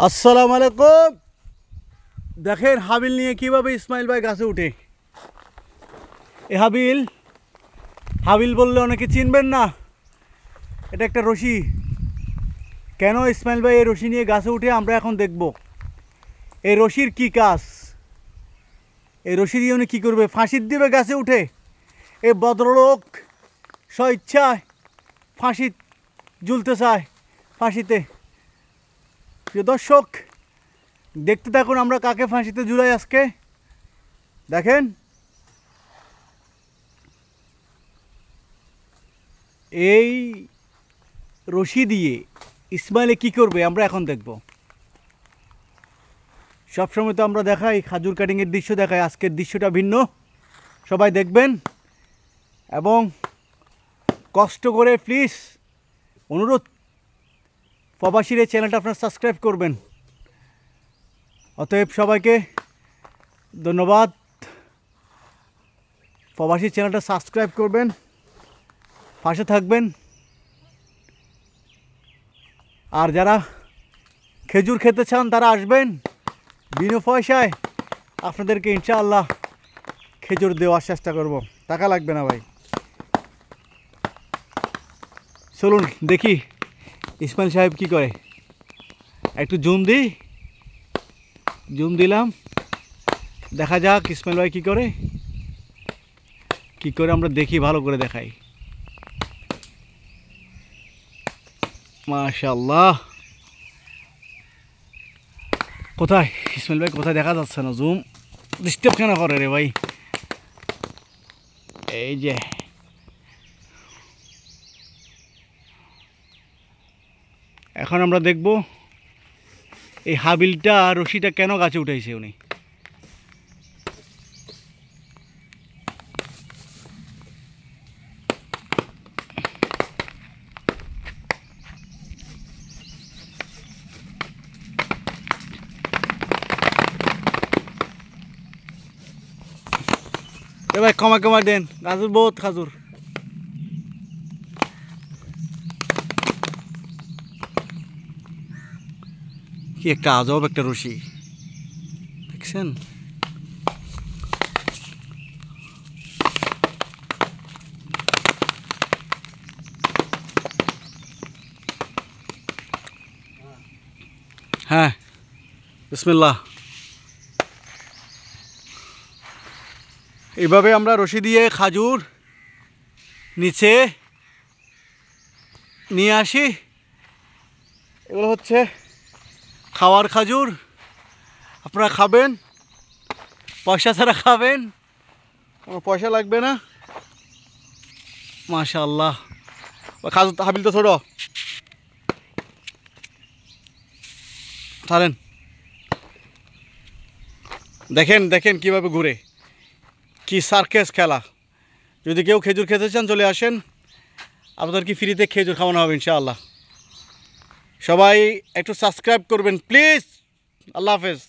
আসসালামু আলাইকুম। দেখেন হাবিল নিয়ে কীভাবে ইসমাইল ভাই গাছে উঠে। এ হাবিল হাবিল বললে অনেকে চিনবেন না, এটা একটা রশি। কেন ইসমাইল ভাই এই রশি নিয়ে গাছে উঠে আমরা এখন দেখব। এই রশির কি কাজ, এই রশি দিয়ে উনি কী করবে, ফাঁসির দিবে গাছে উঠে। এই ভদ্রলোক স্বইচ্ছায় ফাঁসি ঝুলতে চায়, ফাঁসিতে। প্রিয় দর্শক, দেখতে থাকুন আমরা কাকে ফাঁসিতে ঝুলাই আজকে। দেখেন এই রশি দিয়ে ইসমাইলে কি করবে আমরা এখন দেখব। সবসময় তো আমরা দেখাই খাজুর কাটিংয়ের দৃশ্য দেখাই, আজকের দৃশ্যটা ভিন্ন। সবাই দেখবেন এবং কষ্ট করে প্লিজ অনুরোধ, প্রবাসীর এই চ্যানেলটা আপনারা সাবস্ক্রাইব করবেন। অতএব সবাইকে ধন্যবাদ। প্রবাসীর চ্যানেলটা সাবস্ক্রাইব করবেন, পাশে থাকবেন। আর যারা খেজুর খেতে চান তারা আসবেন, বিনা পয়সায় আপনাদেরকে ইনশাআল্লাহ খেজুর দেওয়ার চেষ্টা করব, টাকা লাগবে না ভাই। চলুন দেখি ইসমাইল সাহেব কি করে। একটু জুম দিলাম, দেখা যাক ইসমাইল ভাই কি করে আমরা দেখি, ভালো করে দেখাই। মাশাআল্লাহ, কোথায় ইসমাইল ভাই কোথায় দেখা যাচ্ছে না, জুম ডিস্টার্ব কেন করে রে ভাই। এই যে এখন আমরা দেখব এই হাবিলটা রশিটা কেন গাছে উঠাইছে উনি। ভাই কমা দেন, খাজুর বহুত খাজুর। কি একটা আজব একটা রশি দেখছেন। হ্যাঁ, বিসমিল্লাহ। এইভাবে আমরা রশি দিয়ে খাজুর নিচে নিয়ে আসি। এগুলো হচ্ছে খাওয়ার খাজুর, আপনারা খাবেন, পয়সা ছাড়া খাবেন, কোনো পয়সা লাগবে না। মাশাআল্লাহ, খাজুর হাবিল তো ছোটো, ছাড়েন। দেখেন কীভাবে ঘুরে, কি সার্কেস খেলা। যদি কেউ খেজুর খেতে চান চলে আসেন, আপনাদের কি ফ্রিতে খেজুর খাওয়ানো হবে ইনশাআল্লাহ। সবাই একটু সাবস্ক্রাইব করবেন প্লিজ। আল্লাহ হাফেজ।